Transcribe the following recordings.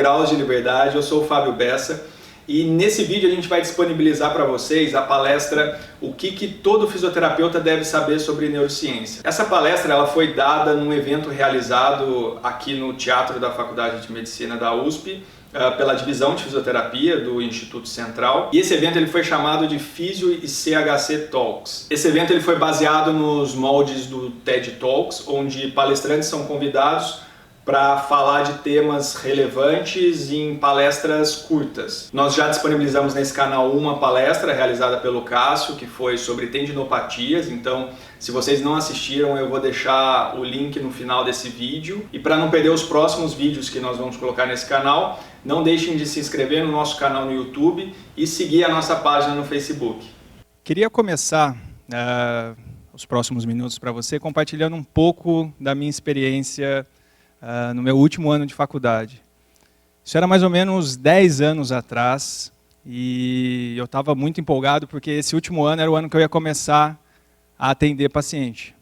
Graus de Liberdade, eu sou o Fábio Bessa e nesse vídeo a gente vai disponibilizar para vocês a palestra O que todo fisioterapeuta deve saber sobre neurociência. Essa palestra ela foi dada num evento realizado aqui no Teatro da Faculdade de Medicina da USP, pela divisão de fisioterapia do Instituto Central, e esse evento ele foi chamado de Physio e CHC Talks. Esse evento ele foi baseado nos moldes do TED Talks, onde palestrantes são convidados para falar de temas relevantes em palestras curtas. Nós já disponibilizamos nesse canal uma palestra realizada pelo Cássio, que foi sobre tendinopatias, então se vocês não assistiram eu vou deixar o link no final desse vídeo. E para não perder os próximos vídeos que nós vamos colocar nesse canal, não deixem de se inscrever no nosso canal no YouTube e seguir a nossa página no Facebook. Queria começar os próximos minutos para você compartilhando um pouco da minha experiência no meu último ano de faculdade. Isso era mais ou menos 10 anos atrás e eu estava muito empolgado porque esse último ano era o ano que eu ia começar a atender paciente.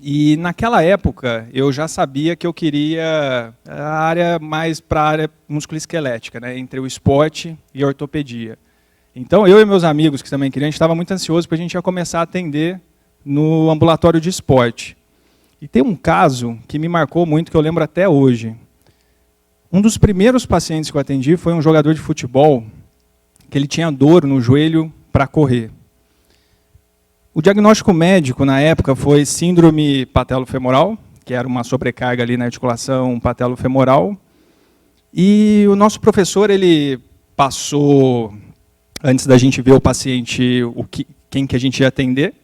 E naquela época eu já sabia que eu queria a área mais para a área musculoesquelética, né, entre o esporte e a ortopedia. Então eu e meus amigos que também queriam, a gente estava muito ansioso porque a gente ia começar a atender no ambulatório de esporte. E tem um caso que me marcou muito, que eu lembro até hoje. Um dos primeiros pacientes que eu atendi foi um jogador de futebol que ele tinha dor no joelho para correr. O diagnóstico médico na época foi síndrome patelofemoral, que era uma sobrecarga ali na articulação patelofemoral. E o nosso professor, ele passou, antes da gente ver o paciente, quem que a gente ia atender.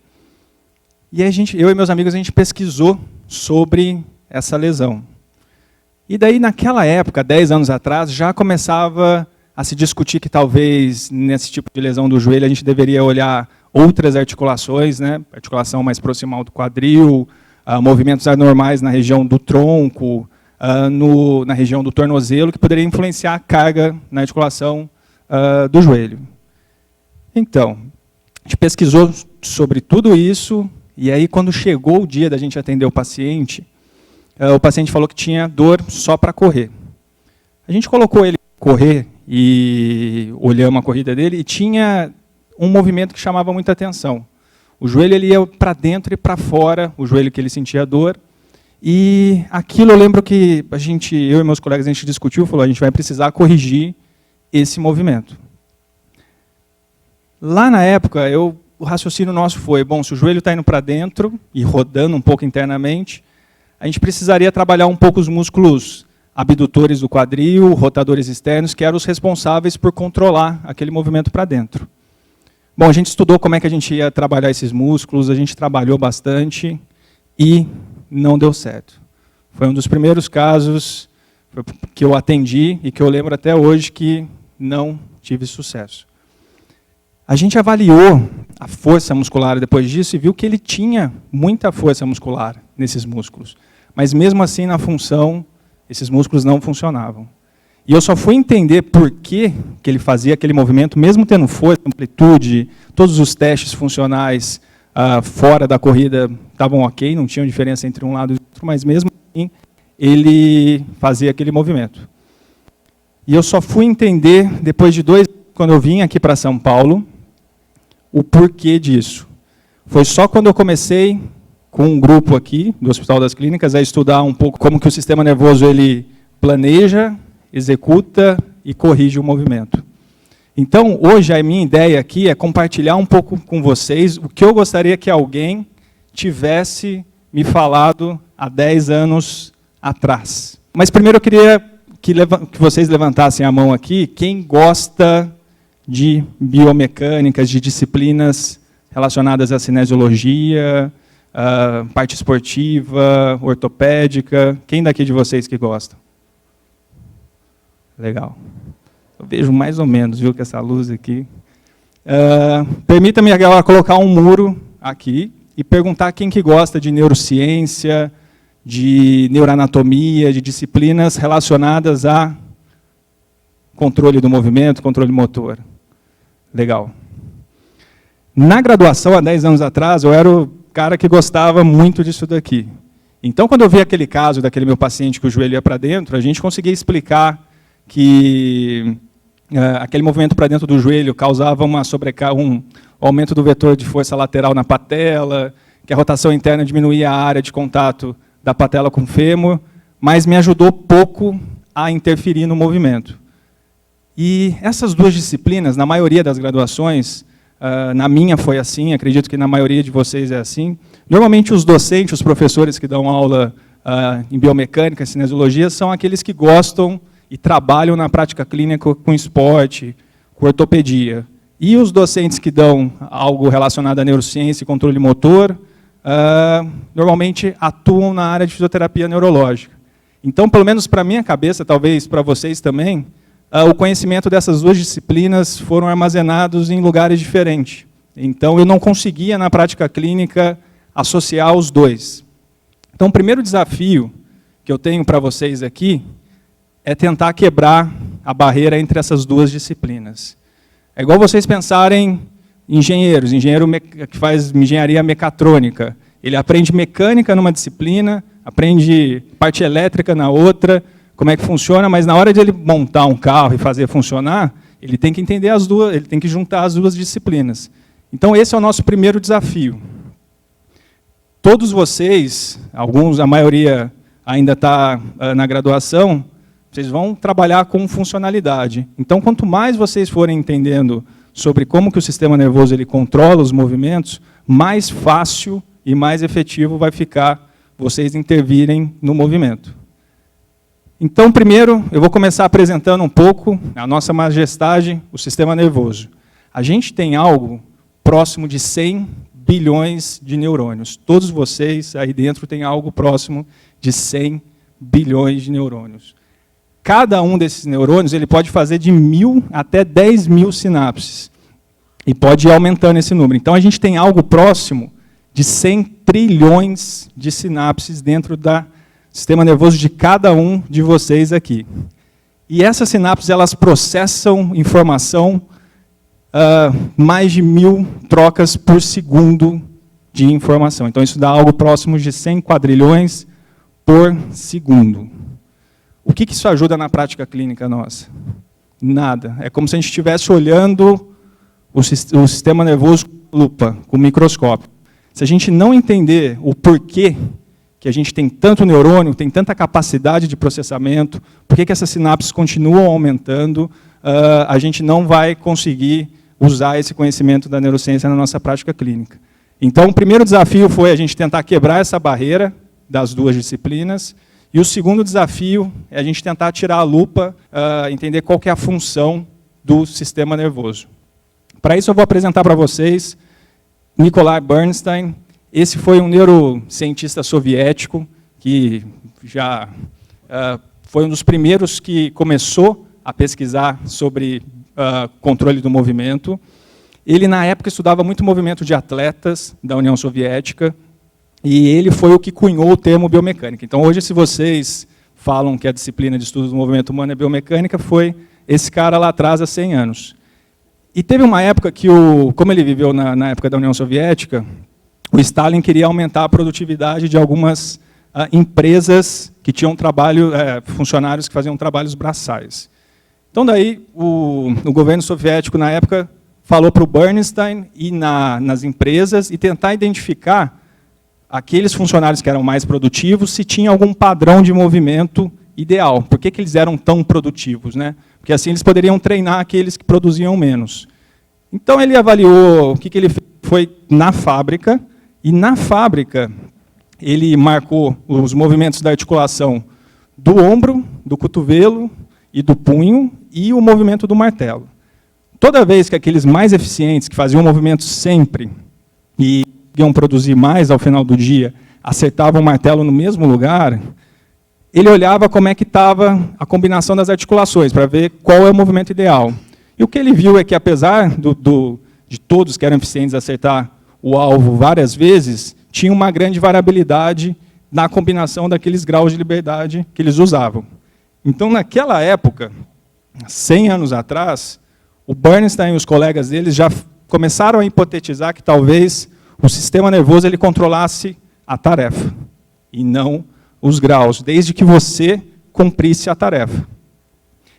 E eu e meus amigos, a gente pesquisou sobre essa lesão. E daí, naquela época, 10 anos atrás, já começava a se discutir que talvez, nesse tipo de lesão do joelho, a gente deveria olhar outras articulações, né? Articulação mais proximal do quadril, movimentos anormais na região do tronco, na região do tornozelo, que poderia influenciar a carga na articulação do joelho. Então, a gente pesquisou sobre tudo isso. E aí, quando chegou o dia da gente atender o paciente falou que tinha dor só para correr. A gente colocou ele para correr e olhamos a corrida dele e tinha um movimento que chamava muita atenção. O joelho ele ia para dentro e para fora, o joelho que ele sentia dor. E aquilo eu lembro que eu e meus colegas, a gente discutiu, falou, a gente vai precisar corrigir esse movimento. Lá na época, o raciocínio nosso foi, bom, se o joelho está indo para dentro e rodando um pouco internamente, a gente precisaria trabalhar um pouco os músculos abdutores do quadril, rotadores externos, que eram os responsáveis por controlar aquele movimento para dentro. Bom, a gente estudou como é que a gente ia trabalhar esses músculos, a gente trabalhou bastante e não deu certo. Foi um dos primeiros casos que eu atendi e que eu lembro até hoje que não tive sucesso. A gente avaliou a força muscular depois disso e viu que ele tinha muita força muscular nesses músculos. Mas mesmo assim, na função, esses músculos não funcionavam. E eu só fui entender por que ele fazia aquele movimento, mesmo tendo força, amplitude, todos os testes funcionais fora da corrida estavam ok, não tinham diferença entre um lado e outro, mas mesmo assim, ele fazia aquele movimento. E eu só fui entender, depois de 2 anos, quando eu vim aqui para São Paulo, o porquê disso. Foi só quando eu comecei com um grupo aqui do Hospital das Clínicas a estudar um pouco como que o sistema nervoso ele planeja, executa e corrige o movimento. Então, hoje a minha ideia aqui é compartilhar um pouco com vocês o que eu gostaria que alguém tivesse me falado há 10 anos atrás. Mas primeiro eu queria que vocês levantassem a mão aqui, quem gosta de biomecânicas, de disciplinas relacionadas à cinesiologia, parte esportiva, ortopédica. Quem daqui de vocês que gosta? Legal. Eu vejo mais ou menos, viu, com essa luz aqui. Permita-me agora colocar um muro aqui e perguntar quem que gosta de neurociência, de neuroanatomia, de disciplinas relacionadas a controle do movimento, controle motor. Legal. Na graduação, há 10 anos atrás, eu era o cara que gostava muito disso daqui. Então, quando eu vi aquele caso daquele meu paciente que o joelho ia para dentro, a gente conseguia explicar que aquele movimento para dentro do joelho causava um aumento do vetor de força lateral na patela, que a rotação interna diminuía a área de contato da patela com o fêmur, mas me ajudou pouco a interferir no movimento. E essas duas disciplinas, na maioria das graduações, na minha foi assim, acredito que na maioria de vocês é assim, normalmente os docentes, os professores que dão aula em biomecânica, cinesiologia, são aqueles que gostam e trabalham na prática clínica com esporte, com ortopedia. E os docentes que dão algo relacionado à neurociência e controle motor, normalmente atuam na área de fisioterapia neurológica. Então, pelo menos para a minha cabeça, talvez para vocês também, o conhecimento dessas duas disciplinas foram armazenados em lugares diferentes. Então, eu não conseguia, na prática clínica, associar os dois. Então, o primeiro desafio que eu tenho para vocês aqui é tentar quebrar a barreira entre essas duas disciplinas. É igual vocês pensarem engenheiro que faz engenharia mecatrônica. Ele aprende mecânica numa disciplina, aprende parte elétrica na outra, como é que funciona, mas na hora de ele montar um carro e fazer funcionar, ele tem que entender as duas, ele tem que juntar as duas disciplinas. Então esse é o nosso primeiro desafio. Todos vocês, a maioria ainda está na graduação, vocês vão trabalhar com funcionalidade. Então quanto mais vocês forem entendendo sobre como que o sistema nervoso ele controla os movimentos, mais fácil e mais efetivo vai ficar vocês intervirem no movimento. Então, primeiro, eu vou começar apresentando um pouco a nossa majestade, o sistema nervoso. A gente tem algo próximo de 100 bilhões de neurônios. Todos vocês aí dentro têm algo próximo de 100 bilhões de neurônios. Cada um desses neurônios ele pode fazer de 1.000 até 10.000 sinapses. E pode ir aumentando esse número. Então, a gente tem algo próximo de 100 trilhões de sinapses dentro do sistema nervoso de cada um de vocês aqui. E essas sinapses elas processam informação, mais de 1.000 trocas por segundo de informação. Então, isso dá algo próximo de 100 quadrilhões por segundo. O que isso ajuda na prática clínica nossa? Nada. É como se a gente estivesse olhando o sistema nervoso com lupa, com microscópio. Se a gente não entender o porquê que a gente tem tanto neurônio, tem tanta capacidade de processamento, por que essas sinapses continuam aumentando, a gente não vai conseguir usar esse conhecimento da neurociência na nossa prática clínica. Então, o primeiro desafio foi a gente tentar quebrar essa barreira das duas disciplinas, e o segundo desafio é a gente tentar tirar a lupa, entender qual que é a função do sistema nervoso. Para isso, eu vou apresentar para vocês Nikolai Bernstein. Esse foi um neurocientista soviético que já foi um dos primeiros que começou a pesquisar sobre controle do movimento. Ele, na época, estudava muito movimento de atletas da União Soviética e ele foi o que cunhou o termo biomecânica. Então, hoje, se vocês falam que a disciplina de estudo do movimento humano é biomecânica, foi esse cara lá atrás, há 100 anos. E teve uma época que, como ele viveu na época da União Soviética, o Stalin queria aumentar a produtividade de algumas empresas que tinham funcionários que faziam trabalhos braçais. Então, daí, o governo soviético, na época, falou para o Bernstein ir nas empresas e tentar identificar aqueles funcionários que eram mais produtivos, se tinha algum padrão de movimento ideal. Por que eles eram tão produtivos, né? Porque assim eles poderiam treinar aqueles que produziam menos. Então, ele avaliou o que ele fez, foi na fábrica, e na fábrica ele marcou os movimentos da articulação do ombro, do cotovelo e do punho, e o movimento do martelo. Toda vez que aqueles mais eficientes, que faziam movimentos sempre, e iam produzir mais ao final do dia, acertavam o martelo no mesmo lugar, ele olhava como é que estava a combinação das articulações, para ver qual é o movimento ideal. E o que ele viu é que, apesar de todos que eram eficientes acertar o alvo várias vezes, tinha uma grande variabilidade na combinação daqueles graus de liberdade que eles usavam. Então, naquela época, 100 anos atrás, o Bernstein e os colegas deles já começaram a hipotetizar que talvez o sistema nervoso ele controlasse a tarefa, e não os graus, desde que você cumprisse a tarefa.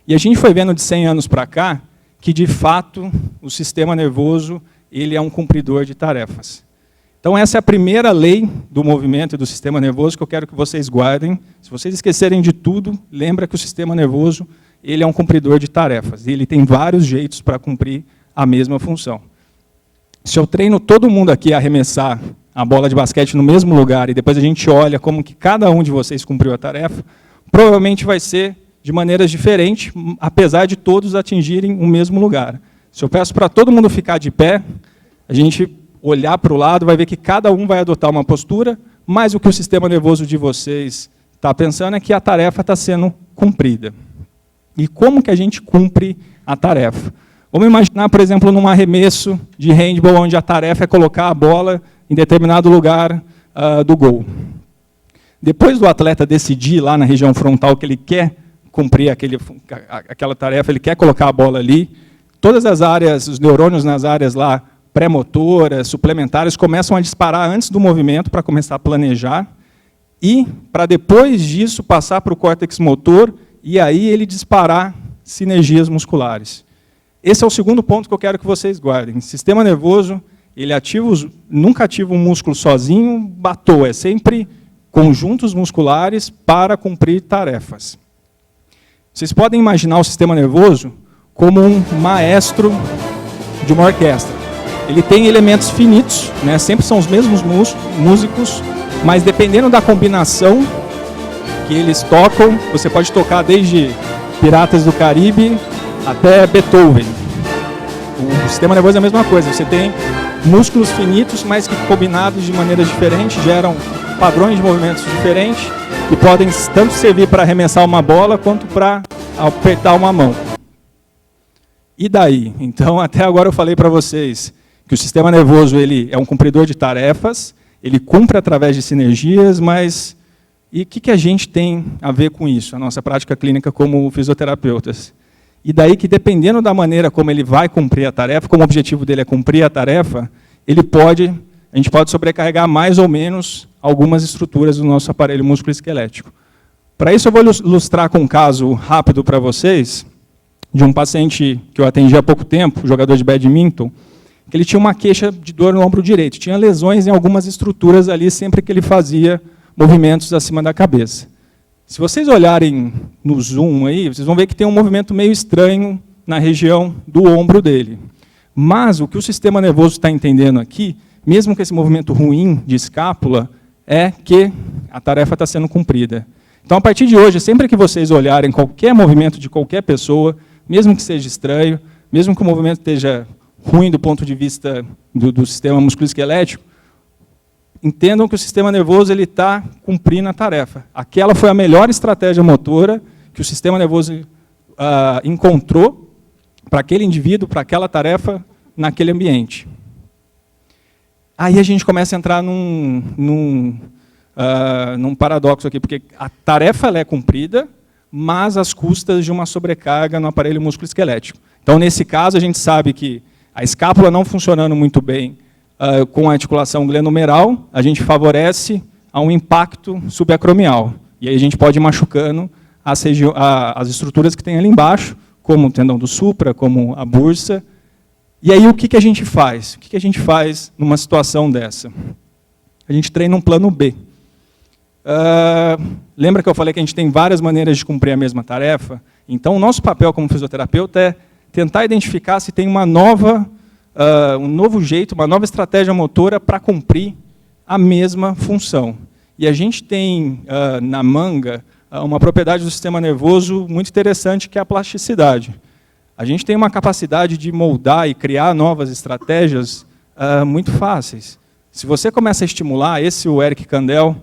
E a gente foi vendo de 100 anos para cá que, de fato, o sistema nervoso ele é um cumpridor de tarefas. Então, essa é a primeira lei do movimento e do sistema nervoso que eu quero que vocês guardem. Se vocês esquecerem de tudo, lembra que o sistema nervoso ele é um cumpridor de tarefas. E ele tem vários jeitos para cumprir a mesma função. Se eu treino todo mundo aqui a arremessar a bola de basquete no mesmo lugar e depois a gente olha como que cada um de vocês cumpriu a tarefa, provavelmente vai ser de maneiras diferentes, apesar de todos atingirem o mesmo lugar. Se eu peço para todo mundo ficar de pé, a gente olhar para o lado, vai ver que cada um vai adotar uma postura, mas o que o sistema nervoso de vocês está pensando é que a tarefa está sendo cumprida. E como que a gente cumpre a tarefa? Vamos imaginar, por exemplo, num arremesso de handball, onde a tarefa é colocar a bola em determinado lugar do gol. Depois do atleta decidir lá na região frontal que ele quer cumprir aquela tarefa, ele quer colocar a bola ali, todas as áreas, os neurônios nas áreas lá, pré-motoras, suplementares, começam a disparar antes do movimento para começar a planejar e para depois disso passar para o córtex motor e aí ele disparar sinergias musculares. Esse é o segundo ponto que eu quero que vocês guardem. O sistema nervoso, ele nunca ativa um músculo sozinho, é sempre conjuntos musculares para cumprir tarefas. Vocês podem imaginar o sistema nervoso como um maestro de uma orquestra. Ele tem elementos finitos, né? Sempre são os mesmos músicos, mas dependendo da combinação que eles tocam, você pode tocar desde Piratas do Caribe até Beethoven. O sistema nervoso é a mesma coisa, você tem músculos finitos, mas que combinados de maneiras diferentes geram padrões de movimentos diferentes, que podem tanto servir para arremessar uma bola, quanto para apertar uma mão. E daí? Então, até agora eu falei para vocês que o sistema nervoso ele é um cumpridor de tarefas, ele cumpre através de sinergias, mas e o que a gente tem a ver com isso, a nossa prática clínica como fisioterapeutas? E daí que, dependendo da maneira como ele vai cumprir a tarefa, como o objetivo dele é cumprir a tarefa, a gente pode sobrecarregar mais ou menos algumas estruturas do nosso aparelho músculo-esquelético. Para isso, eu vou ilustrar com um caso rápido para vocês, de um paciente que eu atendi há pouco tempo, jogador de badminton, que ele tinha uma queixa de dor no ombro direito, tinha lesões em algumas estruturas ali sempre que ele fazia movimentos acima da cabeça. Se vocês olharem no zoom aí, vocês vão ver que tem um movimento meio estranho na região do ombro dele. Mas o que o sistema nervoso está entendendo aqui, mesmo com esse movimento ruim de escápula, é que a tarefa está sendo cumprida. Então, a partir de hoje, sempre que vocês olharem qualquer movimento de qualquer pessoa, mesmo que seja estranho, mesmo que o movimento esteja ruim do ponto de vista do sistema musculoesquelético, entendam que o sistema nervoso está cumprindo a tarefa. Aquela foi a melhor estratégia motora que o sistema nervoso encontrou para aquele indivíduo, para aquela tarefa, naquele ambiente. Aí a gente começa a entrar num paradoxo aqui, porque a tarefa ela é cumprida, mas às custas de uma sobrecarga no aparelho músculo-esquelético. Então, nesse caso, a gente sabe que a escápula não funcionando muito bem com a articulação glenomeral, a gente favorece a um impacto subacromial. E aí a gente pode ir machucando as estruturas que tem ali embaixo, como o tendão do supra, como a bursa. E aí o que a gente faz? O que a gente faz numa situação dessa? A gente treina um plano B. Lembra que eu falei que a gente tem várias maneiras de cumprir a mesma tarefa? Então, o nosso papel como fisioterapeuta é tentar identificar se tem um novo jeito, uma nova estratégia motora para cumprir a mesma função. E a gente tem na manga uma propriedade do sistema nervoso muito interessante, que é a plasticidade. A gente tem uma capacidade de moldar e criar novas estratégias muito fáceis. Se você começa a estimular, o Eric Kandel,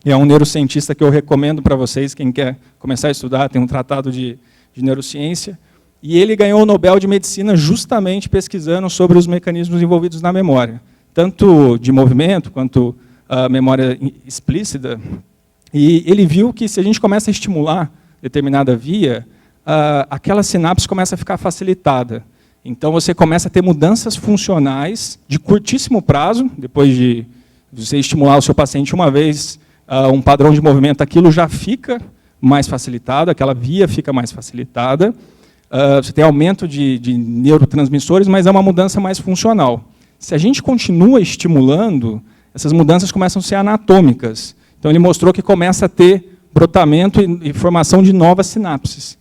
é um neurocientista que eu recomendo para vocês, quem quer começar a estudar, tem um tratado de neurociência, e ele ganhou o Nobel de Medicina justamente pesquisando sobre os mecanismos envolvidos na memória, tanto de movimento quanto memória explícita. E ele viu que se a gente começa a estimular determinada via, aquela sinapse começa a ficar facilitada. Então você começa a ter mudanças funcionais de curtíssimo prazo, depois de você estimular o seu paciente uma vez, um padrão de movimento, aquilo já fica mais facilitada, aquela via fica mais facilitada, você tem aumento de neurotransmissores, mas é uma mudança mais funcional. Se a gente continua estimulando, essas mudanças começam a ser anatômicas. Então, ele mostrou que começa a ter brotamento e formação de novas sinapses.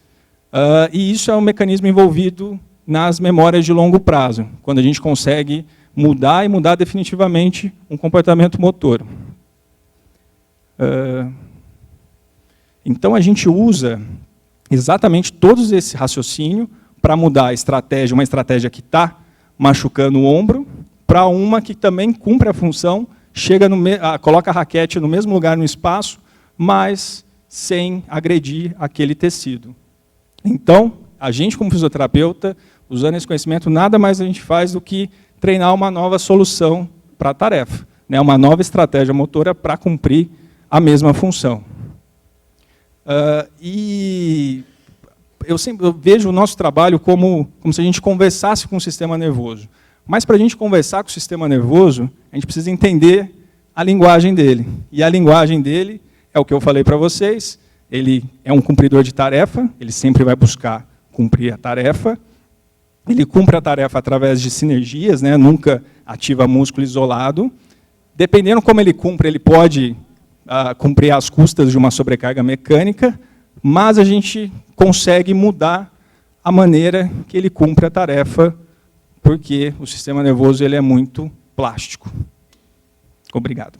E isso é um mecanismo envolvido nas memórias de longo prazo, quando a gente consegue mudar e mudar definitivamente um comportamento motor. Então, a gente usa exatamente todo esse raciocínio para mudar a estratégia, uma estratégia que está machucando o ombro, para uma que também cumpre a função, coloca a raquete no mesmo lugar no espaço, mas sem agredir aquele tecido. Então, a gente, como fisioterapeuta, usando esse conhecimento, nada mais a gente faz do que treinar uma nova solução para a tarefa, né? Uma nova estratégia motora para cumprir a mesma função. E eu vejo o nosso trabalho como se a gente conversasse com o sistema nervoso. Mas para a gente conversar com o sistema nervoso, a gente precisa entender a linguagem dele. E a linguagem dele é o que eu falei para vocês, ele é um cumpridor de tarefa, ele sempre vai buscar cumprir a tarefa, ele cumpre a tarefa através de sinergias, né? Nunca ativa músculo isolado. Dependendo como ele cumpre, ele pode cumprir às custas de uma sobrecarga mecânica, mas a gente consegue mudar a maneira que ele cumpre a tarefa, porque o sistema nervoso ele é muito plástico. Obrigado.